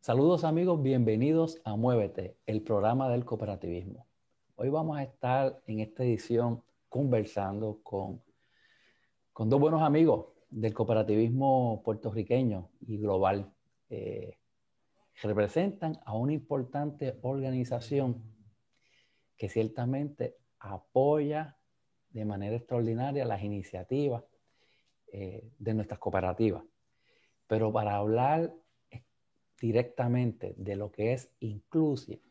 Saludos amigos, bienvenidos a Muévete, el programa del cooperativismo. Hoy vamos a estar en esta edición conversando con dos buenos amigos del cooperativismo puertorriqueño y global. Que representan a una importante organización que ciertamente apoya de manera extraordinaria las iniciativas de nuestras cooperativas. Pero para hablar directamente de lo que es Inclusive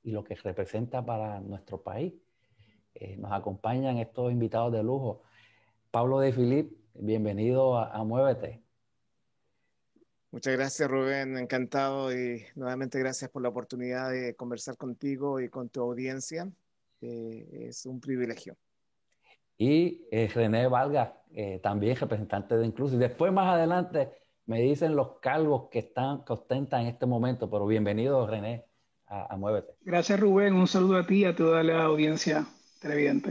y lo que representa para nuestro país, nos acompañan estos invitados de lujo. Pablo de Filip, bienvenido a Muévete. Muchas gracias, Rubén. Encantado y nuevamente gracias por la oportunidad de conversar contigo y con tu audiencia. Es un privilegio. Y René Valga, también representante de Inclusive. Después, más adelante, me dicen los cargos que ostentan en este momento, pero bienvenido, René, a Muévete. Gracias, Rubén. Un saludo a ti y a toda la audiencia televidente.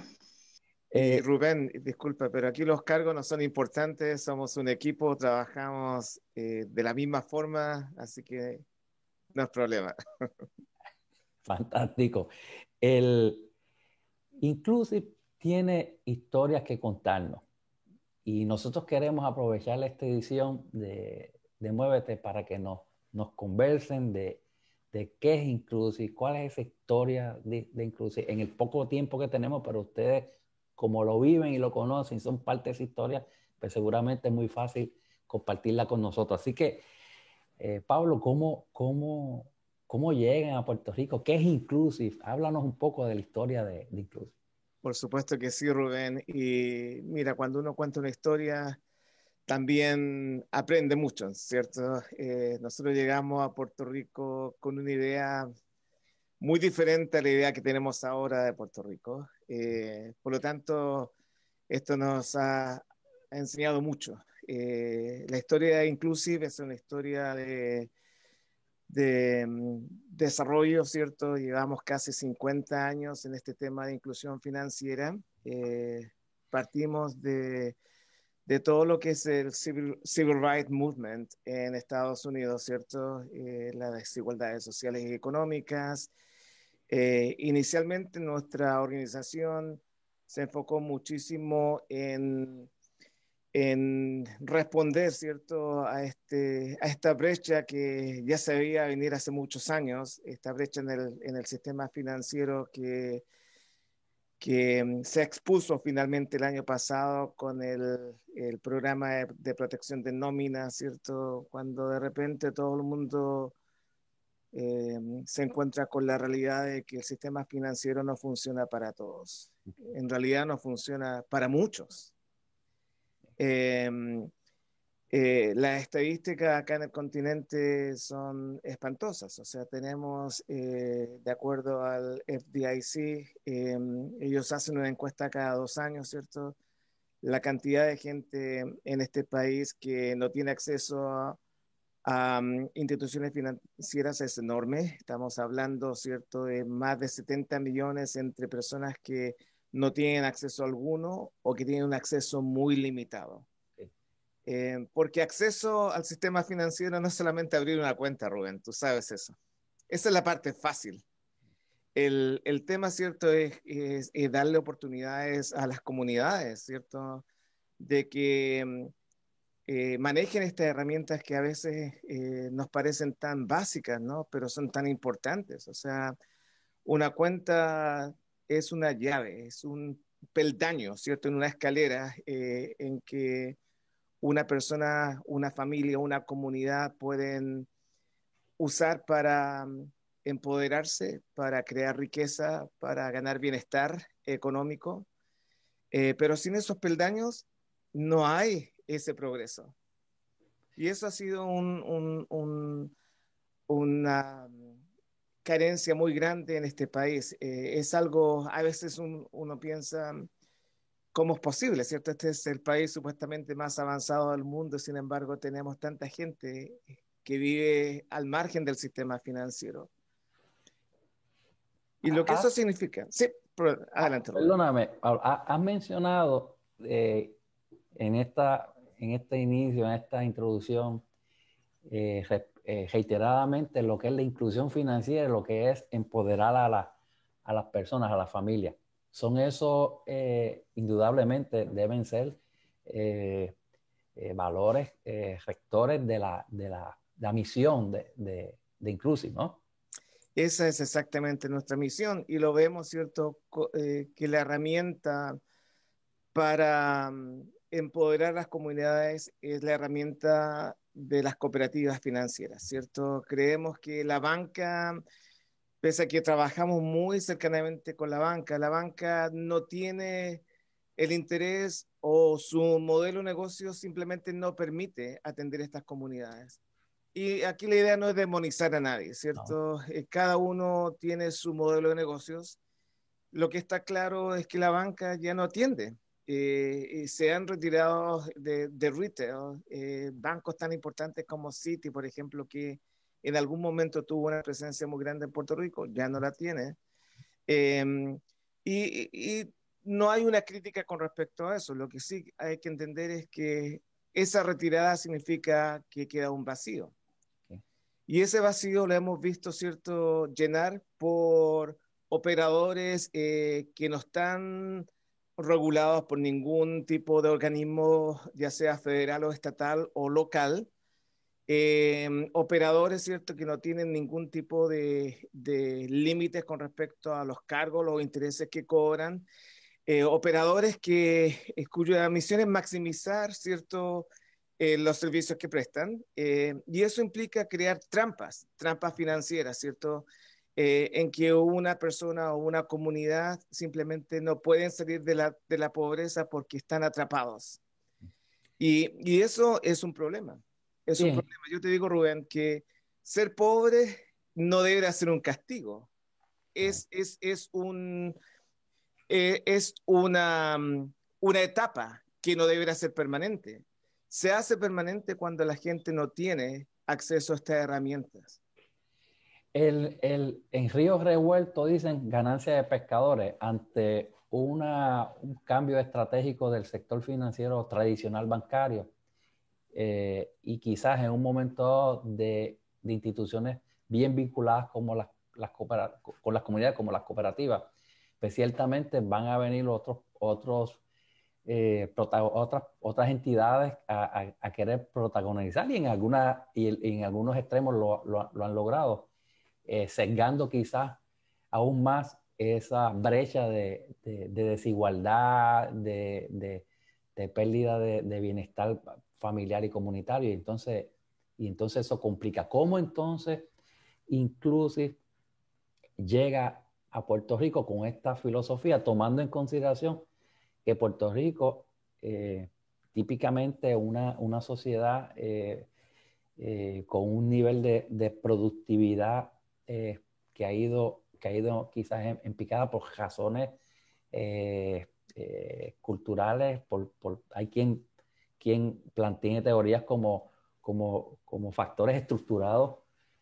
Y Eh, Rubén, disculpa, pero aquí los cargos no son importantes. Somos un equipo, trabajamos de la misma forma, así que no es problema. Fantástico. El Inclusive tiene historias que contarnos. Y nosotros queremos aprovechar esta edición de Muévete para que nos conversen de qué es Inclusive, cuál es esa historia de Inclusive en el poco tiempo que tenemos, pero ustedes, como lo viven y lo conocen, son parte de esa historia, pues seguramente es muy fácil compartirla con nosotros. Así que, Pablo, ¿cómo llegan a Puerto Rico? ¿Qué es Inclusive? Háblanos un poco de la historia de Inclusive. Por supuesto que sí, Rubén. Y mira, cuando uno cuenta una historia, también aprende mucho, ¿cierto? Nosotros llegamos a Puerto Rico con una idea muy diferente a la idea que tenemos ahora de Puerto Rico. Por lo tanto, esto nos ha enseñado mucho. La historia de Inclusive es una historia de desarrollo, ¿cierto? Llevamos casi 50 años en este tema de inclusión financiera. Partimos de todo lo que es el Civil Rights Movement en Estados Unidos, ¿cierto? Las desigualdades sociales y económicas. Inicialmente nuestra organización se enfocó muchísimo en responder, ¿cierto?, a esta brecha que ya se veía venir hace muchos años, esta brecha en el sistema financiero que se expuso finalmente el año pasado con el programa de protección de nómina, ¿cierto? Cuando de repente todo el mundo se encuentra con la realidad de que el sistema financiero no funciona para todos. En realidad no funciona para muchos. Eh, las estadísticas acá en el continente son espantosas, o sea, tenemos, de acuerdo al FDIC, ellos hacen una encuesta cada 2 años, ¿cierto? La cantidad de gente en este país que no tiene acceso a instituciones financieras es enorme. Estamos hablando, ¿cierto?, de más de 70 millones entre personas que no tienen acceso alguno o que tienen un acceso muy limitado. Porque acceso al sistema financiero no es solamente abrir una cuenta, Rubén, tú sabes eso. Esa es la parte fácil. El tema, ¿cierto?, es darle oportunidades a las comunidades, ¿cierto?, de que manejen estas herramientas que a veces nos parecen tan básicas, ¿no? Pero son tan importantes. O sea, una cuenta es una llave, es un peldaño, ¿cierto? En una escalera en que una persona, una familia, una comunidad pueden usar para empoderarse, para crear riqueza, para ganar bienestar económico. Pero sin esos peldaños no hay ese progreso. Y eso ha sido una carencia muy grande en este país. Es algo, a veces uno piensa, ¿cómo es posible? ¿Cierto? Este es el país supuestamente más avanzado del mundo, sin embargo, tenemos tanta gente que vive al margen del sistema financiero. Y lo que eso significa. Sí, adelante, Rubén. Perdóname, Pablo, has mencionado en este inicio, en esta introducción, reiteradamente lo que es la inclusión financiera, lo que es empoderar a las personas, a las familias. Son esos, indudablemente, deben ser valores rectores de la misión de Inclusive, ¿no? Esa es exactamente nuestra misión y lo vemos, ¿cierto? Que la herramienta para empoderar las comunidades es la herramienta de las cooperativas financieras, ¿cierto? Creemos que la banca, pese a que trabajamos muy cercanamente con la banca no tiene el interés o su modelo de negocio simplemente no permite atender estas comunidades. Y aquí la idea no es demonizar a nadie, No. ¿cierto? Cada uno tiene su modelo de negocios. Lo que está claro es que la banca ya no atiende. Se han retirado de retail bancos tan importantes como Citi, por ejemplo, que en algún momento tuvo una presencia muy grande en Puerto Rico, ya no la tiene. Eh, y no hay una crítica con respecto a eso. Lo que sí hay que entender es que esa retirada significa que queda un vacío. Sí. Y ese vacío lo hemos visto, ¿cierto?, llenar por operadores que no están regulados por ningún tipo de organismo, ya sea federal o estatal o local. Operadores, ¿cierto?, que no tienen ningún tipo de límites con respecto a los cargos, los intereses que cobran. Operadores cuya misión es maximizar, ¿cierto?, los servicios que prestan, y eso implica crear trampas financieras, ¿cierto? En que una persona o una comunidad simplemente no pueden salir de la pobreza porque están atrapados. Y eso es un problema. Es un Sí, problema. Yo te digo, Rubén, que ser pobre no debe ser un castigo. no. Es un, es una etapa que no deberá ser permanente. Se hace permanente cuando la gente no tiene acceso a estas herramientas. En Río Revuelto dicen ganancia de pescadores ante un cambio estratégico del sector financiero tradicional bancario, y quizás en un momento de instituciones bien vinculadas como con las comunidades, como las cooperativas, pues ciertamente van a venir otras entidades a querer protagonizar y en algunos extremos lo han logrado, sesgando quizás aún más esa brecha de desigualdad, de pérdida de bienestar familiar y comunitario. Y entonces eso complica. ¿Cómo entonces Inclusive llega a Puerto Rico con esta filosofía, tomando en consideración que Puerto Rico, típicamente una sociedad con un nivel de productividad que ha ido quizás en picada por razones culturales, hay quien plantea teorías como factores estructurados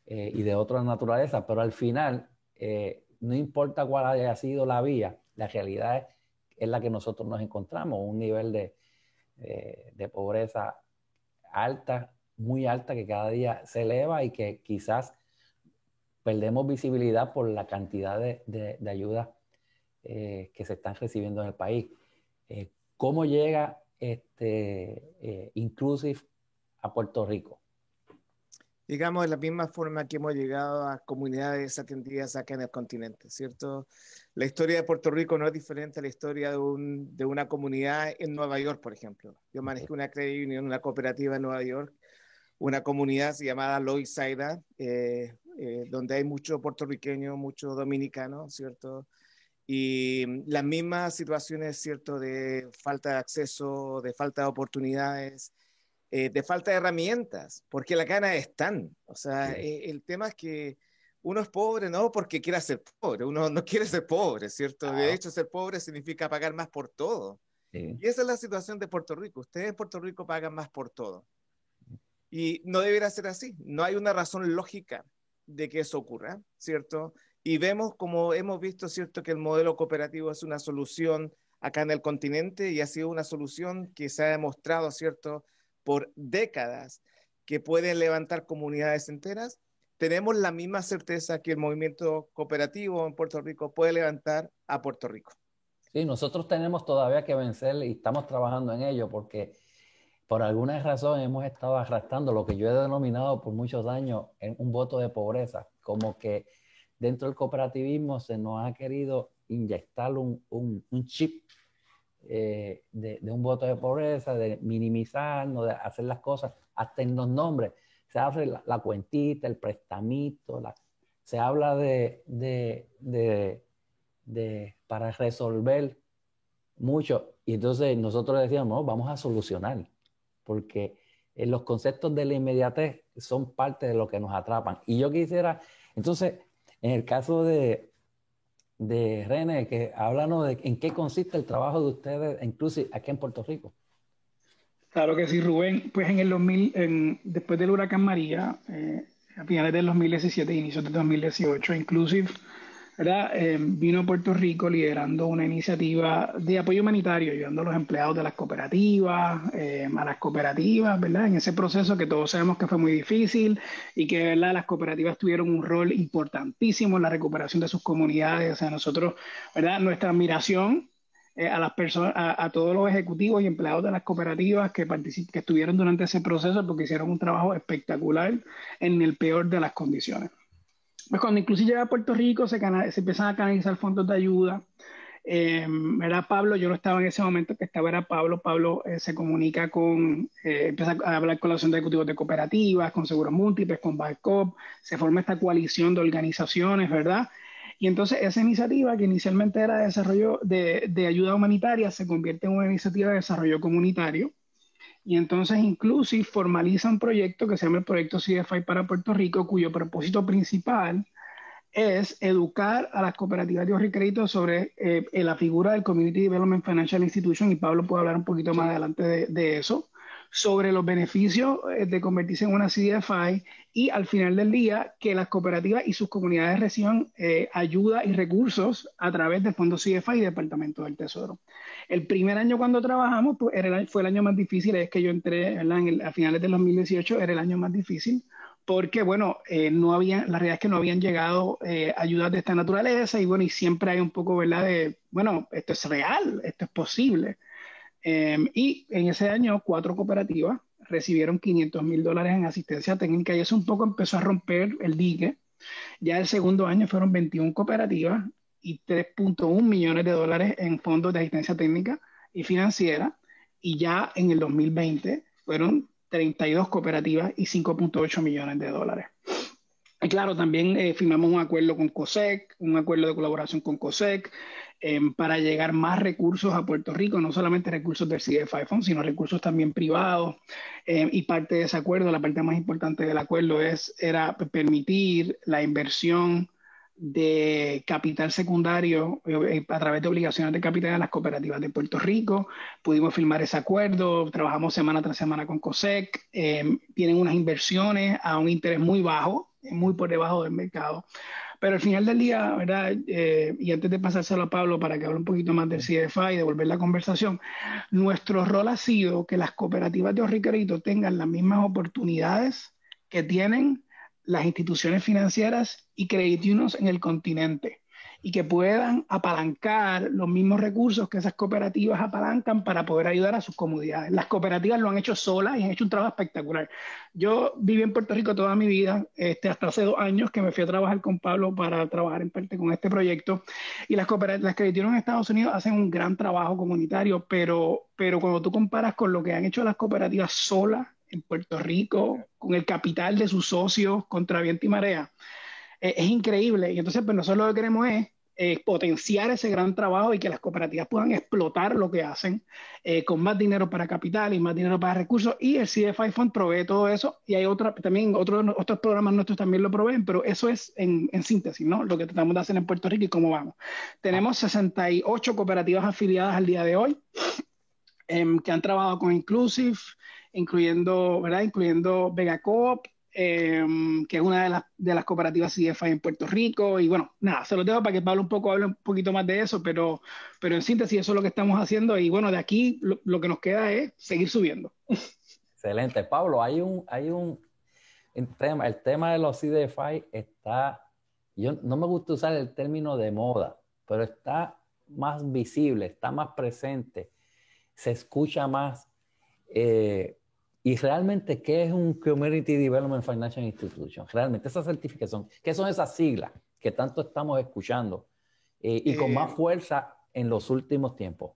y de otra naturaleza, pero al final, no importa cuál haya sido la vía, la realidad es la que nosotros nos encontramos, un nivel de pobreza alta, muy alta, que cada día se eleva y que quizás perdemos visibilidad por la cantidad de ayudas que se están recibiendo en el país. ¿Cómo llega Inclusive a Puerto Rico? Digamos, de la misma forma que hemos llegado a comunidades atendidas acá en el continente, ¿cierto? La historia de Puerto Rico no es diferente a la historia de una comunidad en Nueva York, por ejemplo. Yo manejé una credit union, una cooperativa en Nueva York, una comunidad llamada Loisaida, donde hay muchos puertorriqueños, muchos dominicanos, ¿cierto? Y las mismas situaciones, ¿cierto?, de falta de acceso, de falta de oportunidades, de falta de herramientas, porque las ganas están. O sea, el tema es que uno es pobre no porque quiera ser pobre, uno no quiere ser pobre, ¿cierto? De Claro. hecho, ser pobre significa pagar más por todo. Sí. Y esa es la situación de Puerto Rico. Ustedes en Puerto Rico pagan más por todo. Y no debería ser así. No hay una razón lógica de que eso ocurra, ¿cierto? Y vemos, como hemos visto, ¿cierto?, que el modelo cooperativo es una solución acá en el continente y ha sido una solución que se ha demostrado, ¿cierto?, por décadas que pueden levantar comunidades enteras, tenemos la misma certeza que el movimiento cooperativo en Puerto Rico puede levantar a Puerto Rico. Sí, nosotros tenemos todavía que vencer y estamos trabajando en ello porque por alguna razón hemos estado arrastrando lo que yo he denominado por muchos años en un voto de pobreza, como que dentro del cooperativismo se nos ha querido inyectar un chip de un voto de pobreza, de minimizarnos, de hacer las cosas, hasta en los nombres. Se hace la cuentita, el prestamito, se habla para resolver mucho. Y entonces nosotros decíamos, no, vamos a solucionar, porque los conceptos de la inmediatez son parte de lo que nos atrapan. Y yo quisiera, entonces, en el caso de René, que háblanos de en qué consiste el trabajo de ustedes, inclusive aquí en Puerto Rico. Claro que sí, Rubén. Pues en el 2000, después del huracán María, a finales del 2017 e inicios del 2018, Inclusive, ¿verdad? Vino a Puerto Rico liderando una iniciativa de apoyo humanitario, ayudando a los empleados de las cooperativas, a las cooperativas, ¿verdad? En ese proceso que todos sabemos que fue muy difícil y que, ¿verdad? Las cooperativas tuvieron un rol importantísimo en la recuperación de sus comunidades. O sea, nosotros, ¿verdad? Nuestra admiración a las personas, a todos los ejecutivos y empleados de las cooperativas que estuvieron durante ese proceso porque hicieron un trabajo espectacular en el peor de las condiciones. Pues cuando Inclusive llega a Puerto Rico se empiezan a canalizar fondos de ayuda. Era Pablo, yo no estaba en ese momento, que estaba era Pablo. Pablo se comunica empieza a hablar con la Asociación de Ejecutivos de Cooperativas, con Seguros Múltiples, con BACOP, se forma esta coalición de organizaciones, ¿verdad? Y entonces esa iniciativa, que inicialmente era de desarrollo de ayuda humanitaria, se convierte en una iniciativa de desarrollo comunitario. Y entonces Inclusive formaliza un proyecto que se llama el Proyecto CDFI para Puerto Rico, cuyo propósito principal es educar a las cooperativas de ahorro y crédito sobre la figura del Community Development Financial Institution, y Pablo puede hablar un poquito más adelante de eso, sobre los beneficios de convertirse en una CDFI, y al final del día que las cooperativas y sus comunidades reciban ayuda y recursos a través del Fondo CDFI y Departamento del Tesoro. El primer año cuando trabajamos pues, fue el año más difícil, es que yo entré a finales del 2018, era el año más difícil, porque, bueno, la realidad es que no habían llegado ayudas de esta naturaleza, y bueno, y siempre hay un poco, ¿verdad? Bueno, esto es real, esto es posible. Y en ese año 4 cooperativas recibieron $500,000 en asistencia técnica, y eso un poco empezó a romper el dique. Ya el segundo año fueron 21 cooperativas y $3.1 millones en fondos de asistencia técnica y financiera, y ya en el 2020 fueron 32 cooperativas y $5.8 millones. Y claro, también firmamos un acuerdo con COSEC, un acuerdo de colaboración con COSEC, para llegar más recursos a Puerto Rico, no solamente recursos del CDFI Fund, sino recursos también privados. Y parte de ese acuerdo, la parte más importante del acuerdo era permitir la inversión de capital secundario a través de obligaciones de capital a las cooperativas de Puerto Rico. Pudimos firmar ese acuerdo, trabajamos semana tras semana con COSEC, tienen unas inversiones a un interés muy bajo, muy por debajo del mercado. Pero al final del día, ¿verdad? Y antes de pasárselo a Pablo para que hable un poquito más del CDFI y devolver la conversación, nuestro rol ha sido que las cooperativas de ahorro y crédito tengan las mismas oportunidades que tienen las instituciones financieras y credit unions en el continente, y que puedan apalancar los mismos recursos que esas cooperativas apalancan para poder ayudar a sus comunidades. Las cooperativas lo han hecho solas y han hecho un trabajo espectacular. Yo viví en Puerto Rico toda mi vida, hasta hace 2 años que me fui a trabajar con Pablo para trabajar en parte con este proyecto, y las credit unions en Estados Unidos hacen un gran trabajo comunitario, pero cuando tú comparas con lo que han hecho las cooperativas solas en Puerto Rico, con el capital de sus socios contra viento y marea, es increíble. Y entonces, pues nosotros lo que queremos es potenciar ese gran trabajo y que las cooperativas puedan explotar lo que hacen con más dinero para capital y más dinero para recursos. Y el CDFI Fund provee todo eso. Y hay otros programas nuestros también lo proveen, pero eso es en síntesis, ¿no? Lo que tratamos de hacer en Puerto Rico y cómo vamos. Tenemos 68 cooperativas afiliadas al día de hoy que han trabajado con Inclusive, incluyendo Vegacoop, que es una de las cooperativas CDFI en Puerto Rico. Y bueno, nada, se lo dejo para que Pablo hable un poquito más de eso, pero en síntesis eso es lo que estamos haciendo, y bueno, de aquí lo que nos queda es seguir subiendo. Excelente. Pablo, el tema de los CDFI está, yo no me gusta usar el término de moda, pero está más visible, está más presente, se escucha más. Y realmente, ¿qué es un Community Development Financial Institution? Realmente, esa certificación, ¿qué son esas siglas que tanto estamos escuchando y con más fuerza en los últimos tiempos?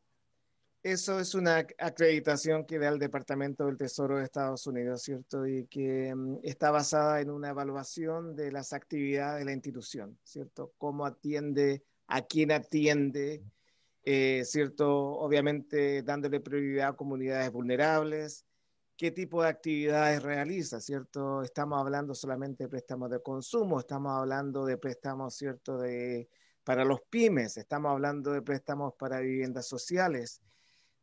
Eso es una acreditación que da el Departamento del Tesoro de Estados Unidos, ¿cierto? Y que está basada en una evaluación de las actividades de la institución, ¿cierto? Cómo atiende, a quién atiende, ¿cierto? Obviamente dándole prioridad a comunidades vulnerables, qué tipo de actividades realiza, ¿cierto? Estamos hablando solamente de préstamos de consumo, estamos hablando de préstamos, ¿cierto? Para los pymes, estamos hablando de préstamos para viviendas sociales,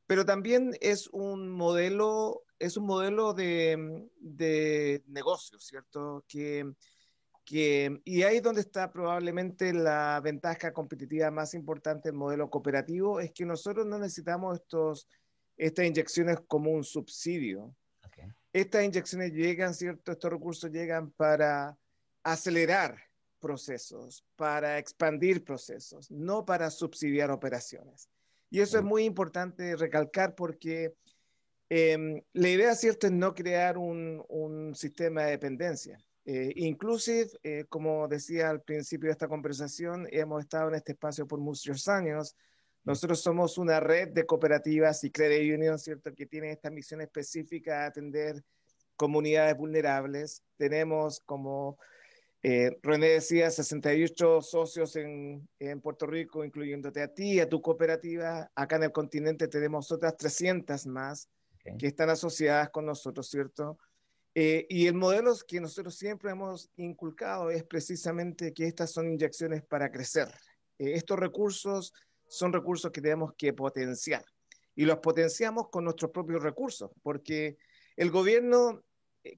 pero también es un modelo de negocio, ¿cierto? Y ahí es donde está probablemente la ventaja competitiva más importante del modelo cooperativo, es que nosotros no necesitamos estas inyecciones como un subsidio. Okay. Estas inyecciones llegan, ¿cierto? Estos recursos llegan para acelerar procesos, para expandir procesos, no para subsidiar operaciones. Y eso es muy importante recalcar porque la idea, ¿cierto?, es no crear un sistema de dependencia. Inclusive, como decía al principio de esta conversación, hemos estado en este espacio por muchos años. Nosotros somos una red de cooperativas y credit unions, ¿cierto?, que tienen esta misión específica de atender comunidades vulnerables. Tenemos, como René decía, 68 socios en Puerto Rico, incluyéndote a ti, a tu cooperativa. Acá en el continente tenemos otras 300 más que están asociadas con nosotros, ¿cierto? Y el modelo que nosotros siempre hemos inculcado es precisamente que estas son inyecciones para crecer. Estos recursos son recursos que tenemos que potenciar y los potenciamos con nuestros propios recursos, porque el gobierno,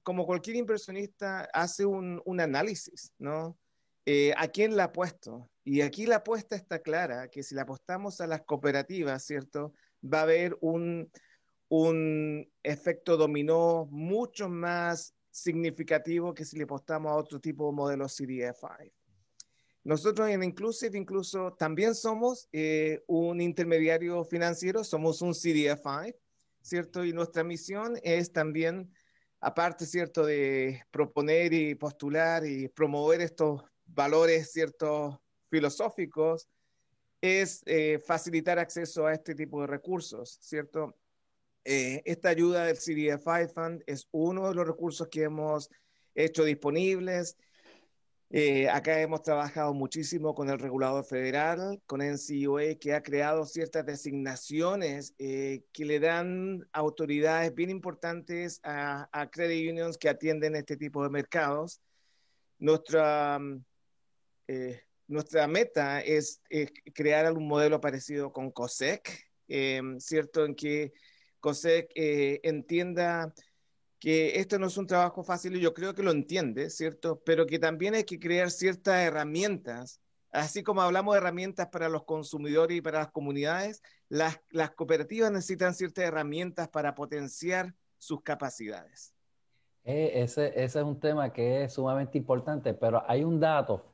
como cualquier inversionista, hace un análisis, ¿no? ¿A quién la apuesto? Y aquí la apuesta está clara, que si la apostamos a las cooperativas, ¿cierto? Va a haber un efecto dominó mucho más significativo que si le apostamos a otro tipo de modelos CDFI. Nosotros en Inclusive incluso también somos un intermediario financiero, somos un CDFI, ¿cierto? Y nuestra misión es también, aparte, ¿cierto?, de proponer y postular y promover estos valores, ¿cierto?, filosóficos, es facilitar acceso a este tipo de recursos, ¿cierto? Esta ayuda del CDFI Fund es uno de los recursos que hemos hecho disponibles. Acá hemos trabajado muchísimo con el regulador federal, con NCUA, que ha creado ciertas designaciones que le dan autoridades bien importantes a credit unions que atienden este tipo de mercados. Nuestra meta es crear algún modelo parecido con COSEC, ¿cierto? En que COSEC entienda que esto no es un trabajo fácil y yo creo que lo entiende, ¿cierto? Pero que también hay que crear ciertas herramientas, así como hablamos de herramientas para los consumidores y para las comunidades, las cooperativas necesitan ciertas herramientas para potenciar sus capacidades. Ese es un tema que es sumamente importante, pero hay un dato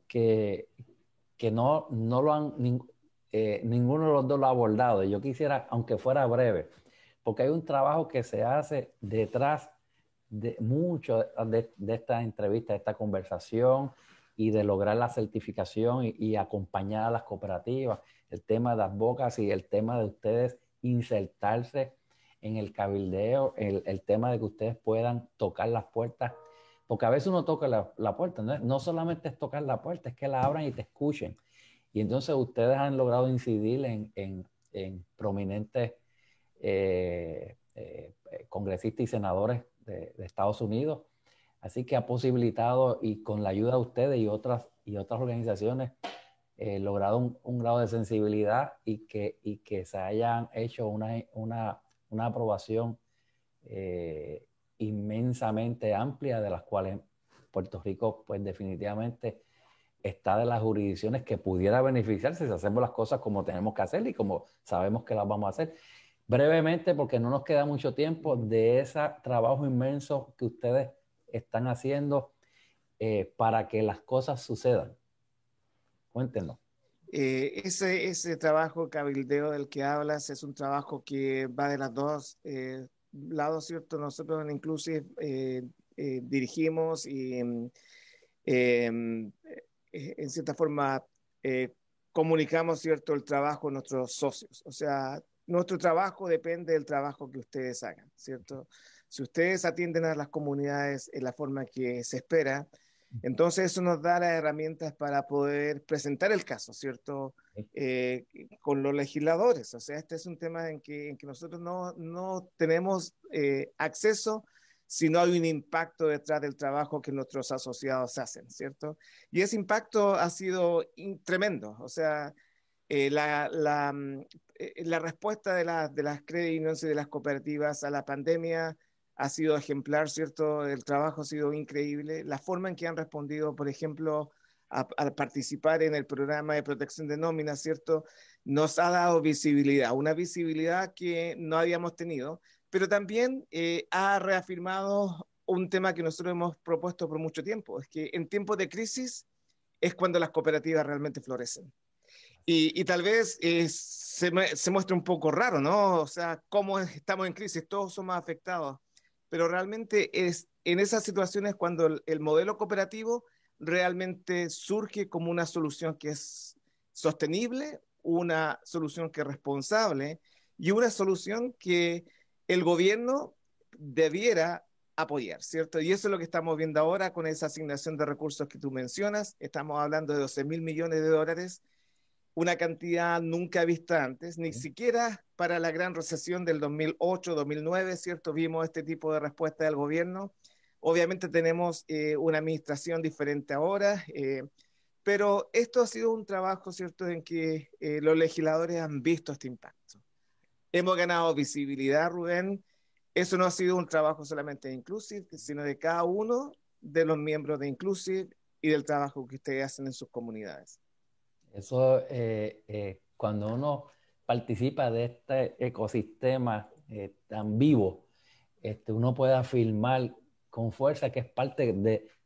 que no lo han, ninguno de los dos lo ha abordado. Yo quisiera, aunque fuera breve, porque hay un trabajo que se hace detrás de mucho de esta entrevista, de esta conversación y de lograr la certificación y acompañar a las cooperativas. El tema de advocacy y el tema de ustedes insertarse en el cabildeo, el tema de que ustedes puedan tocar las puertas, porque a veces uno toca la puerta, no solamente es tocar la puerta, es que la abran y te escuchen. Y entonces ustedes han logrado incidir en prominentes congresistas y senadores de Estados Unidos. Así que ha posibilitado, y con la ayuda de ustedes y otras organizaciones, logrado un grado de sensibilidad y que se hayan hecho una aprobación inmensamente amplia, de las cuales Puerto Rico pues definitivamente está de las jurisdicciones que pudiera beneficiarse si hacemos las cosas como tenemos que hacer y como sabemos que las vamos a hacer. brevemente, porque no nos queda mucho tiempo, de ese trabajo inmenso que ustedes están haciendo para que las cosas sucedan. Cuéntenos. Ese trabajo cabildeo del que hablas es un trabajo que va de los dos lados, ¿cierto? Nosotros en Inclusive dirigimos y en cierta forma comunicamos, ¿cierto?, el trabajo de nuestros socios. O sea, nuestro trabajo depende del trabajo que ustedes hagan, ¿cierto? Si ustedes atienden a las comunidades en la forma que se espera, entonces eso nos da las herramientas para poder presentar el caso, ¿cierto? Eh, con los legisladores. O sea, este es un tema en que nosotros no tenemos acceso si no hay un impacto detrás del trabajo que nuestros asociados hacen, ¿cierto? Y ese impacto ha sido tremendo. O sea, la respuesta de las credit unions y de las cooperativas a la pandemia ha sido ejemplar, ¿cierto? El trabajo ha sido increíble. La forma en que han respondido, por ejemplo, a participar en el programa de protección de nóminas, ¿cierto? Nos ha dado visibilidad, una visibilidad que no habíamos tenido, pero también ha reafirmado un tema que nosotros hemos propuesto por mucho tiempo, es que en tiempos de crisis es cuando las cooperativas realmente florecen. Y tal vez se muestra un poco raro, ¿no? O sea, cómo estamos en crisis, todos somos afectados, pero realmente es en esas situaciones cuando el modelo cooperativo realmente surge como una solución que es sostenible, una solución que es responsable y una solución que el gobierno debiera apoyar, ¿cierto? Y eso es lo que estamos viendo ahora con esa asignación de recursos que tú mencionas. Estamos hablando de 12.000 millones de dólares, una cantidad nunca vista antes, ni siquiera para la gran recesión del 2008-2009, ¿cierto? Vimos este tipo de respuesta del gobierno. Obviamente tenemos una administración diferente ahora, pero esto ha sido un trabajo, ¿cierto?, en que los legisladores han visto este impacto. Hemos ganado visibilidad, Rubén. Eso no ha sido un trabajo solamente de Inclusive, sino de cada uno de los miembros de Inclusive y del trabajo que ustedes hacen en sus comunidades. Eso, cuando uno participa de este ecosistema tan vivo, uno puede afirmar con fuerza que es parte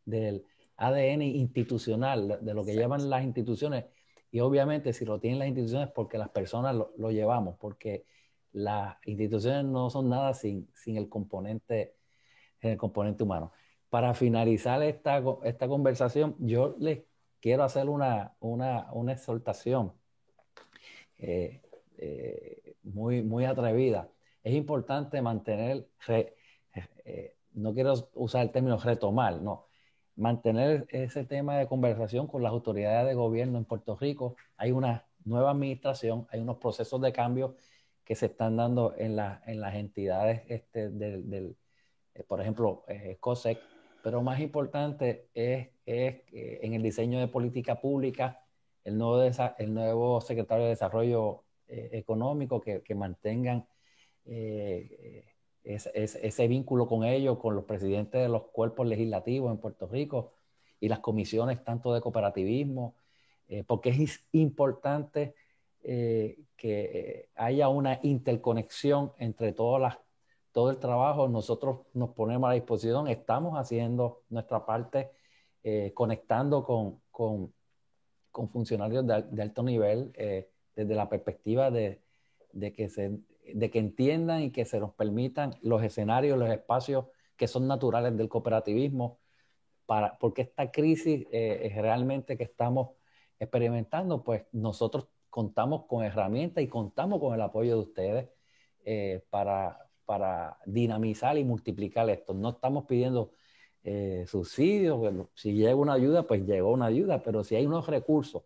del ADN institucional, de lo que llevan las instituciones. Y obviamente si lo tienen las instituciones, porque las personas lo llevamos, porque las instituciones no son nada sin el componente humano. Para finalizar esta conversación, yo les quiero hacer una exhortación muy atrevida. Es importante mantener, no quiero usar el término retomar, no, mantener ese tema de conversación con las autoridades de gobierno en Puerto Rico. Hay una nueva administración, hay unos procesos de cambio que se están dando en las entidades por ejemplo, COSEC, pero más importante es en el diseño de política pública, el nuevo secretario de Desarrollo Económico que mantengan ese vínculo con ellos, con los presidentes de los cuerpos legislativos en Puerto Rico y las comisiones tanto de cooperativismo, porque es importante que haya una interconexión entre todo el trabajo. Nosotros nos ponemos a disposición, estamos haciendo nuestra parte, conectando con funcionarios de alto nivel, desde la perspectiva de que entiendan y que se nos permitan los escenarios, los espacios que son naturales del cooperativismo, porque esta crisis realmente que estamos experimentando, pues nosotros contamos con herramientas y contamos con el apoyo de ustedes para dinamizar y multiplicar esto. No estamos pidiendo subsidios. Bueno, si llega una ayuda, pues llegó una ayuda, pero si hay unos recursos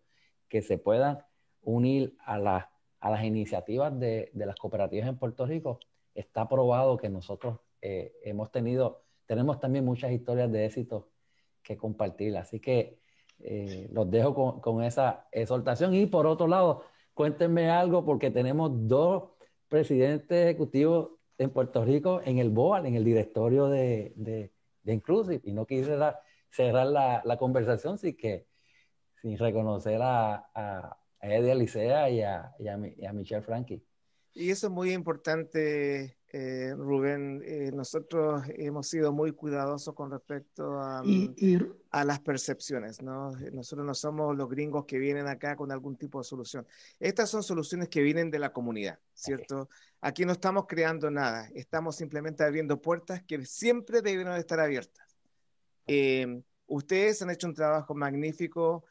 que se puedan unir a las iniciativas de las cooperativas en Puerto Rico, está probado que nosotros tenemos también muchas historias de éxito que compartir. Así que los dejo con esa exhortación. Y por otro lado, cuéntenme algo, porque tenemos 2 presidentes ejecutivos en Puerto Rico en el board, en el directorio de Inclusive, y no quise cerrar la conversación sin reconocer a Eddie Alicea y a Michelle Frankie. Y eso es muy importante, Rubén. Nosotros hemos sido muy cuidadosos con respecto a las percepciones, ¿no? Nosotros no somos los gringos que vienen acá con algún tipo de solución. Estas son soluciones que vienen de la comunidad, ¿cierto? Aquí no estamos creando nada, estamos simplemente abriendo puertas que siempre deben estar abiertas. Ustedes han hecho un trabajo magnífico.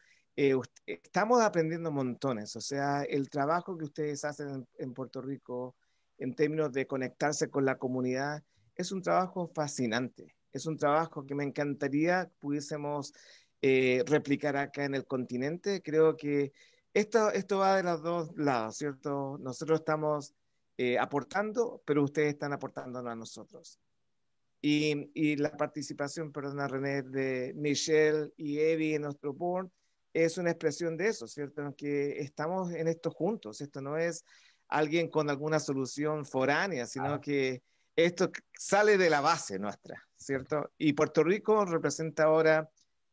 Estamos aprendiendo montones, o sea, el trabajo que ustedes hacen en Puerto Rico en términos de conectarse con la comunidad es un trabajo fascinante, es un trabajo que me encantaría pudiésemos replicar acá en el continente. Creo que esto va de los dos lados, ¿cierto? Nosotros estamos aportando, pero ustedes están aportándonos a nosotros. Y la participación, perdona René, de Michelle y Eddie en nuestro board es una expresión de eso, ¿cierto? Que estamos en esto juntos. Esto no es alguien con alguna solución foránea, sino que esto sale de la base nuestra, ¿cierto? Y Puerto Rico representa ahora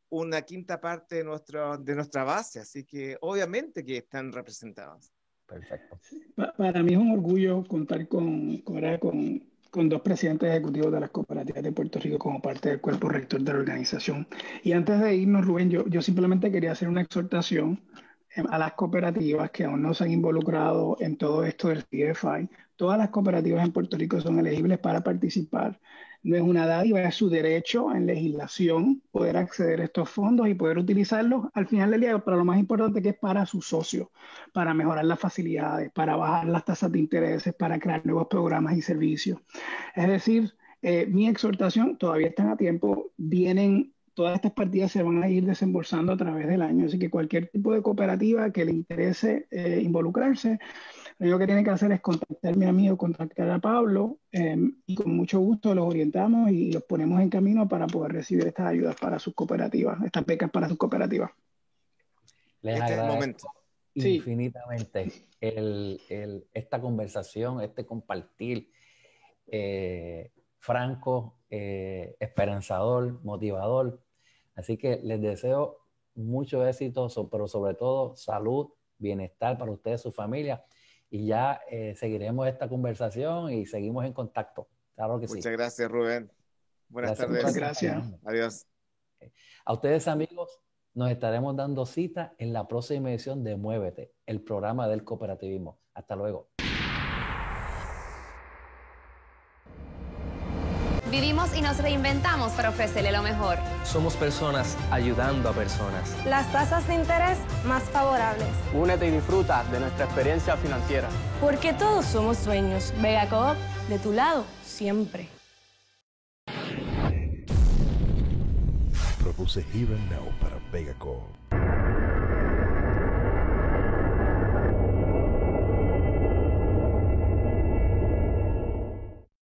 una quinta parte de nuestra base, así que obviamente que están representados. Perfecto. Para mí es un orgullo contar con dos presidentes ejecutivos de las cooperativas de Puerto Rico como parte del cuerpo rector de la organización. Y antes de irnos, Rubén, yo simplemente quería hacer una exhortación a las cooperativas que aún no se han involucrado en todo esto del CFI. Todas las cooperativas en Puerto Rico son elegibles para participar. No es una dádiva, es su derecho en legislación poder acceder a estos fondos y poder utilizarlos al final del día para lo más importante, que es para sus socios, para mejorar las facilidades, para bajar las tasas de intereses, para crear nuevos programas y servicios. Es decir, mi exhortación, todavía están a tiempo, todas estas partidas se van a ir desembolsando a través del año, así que cualquier tipo de cooperativa que le interese involucrarse, lo único que tiene que hacer es contactarme a mí o contactar a Pablo y con mucho gusto los orientamos y los ponemos en camino para poder recibir estas ayudas para sus cooperativas, estas becas para sus cooperativas. Les agradezco infinitamente esta conversación, este compartir franco, esperanzador, motivador. Así que les deseo mucho éxito, pero sobre todo salud, bienestar para ustedes, su familia. Y ya seguiremos esta conversación y seguimos en contacto. Claro que sí. Muchas gracias, Rubén. Buenas tardes. Muchas gracias. Adiós. A ustedes, amigos, nos estaremos dando cita en la próxima edición de Muévete, el programa del cooperativismo. Hasta luego. Vivimos y nos reinventamos para ofrecerle lo mejor. Somos personas ayudando a personas. Las tasas de interés más favorables. Únete y disfruta de nuestra experiencia financiera. Porque todos somos dueños. Vega Coop, de tu lado, siempre. Propuse Here and Now para Vega Coop.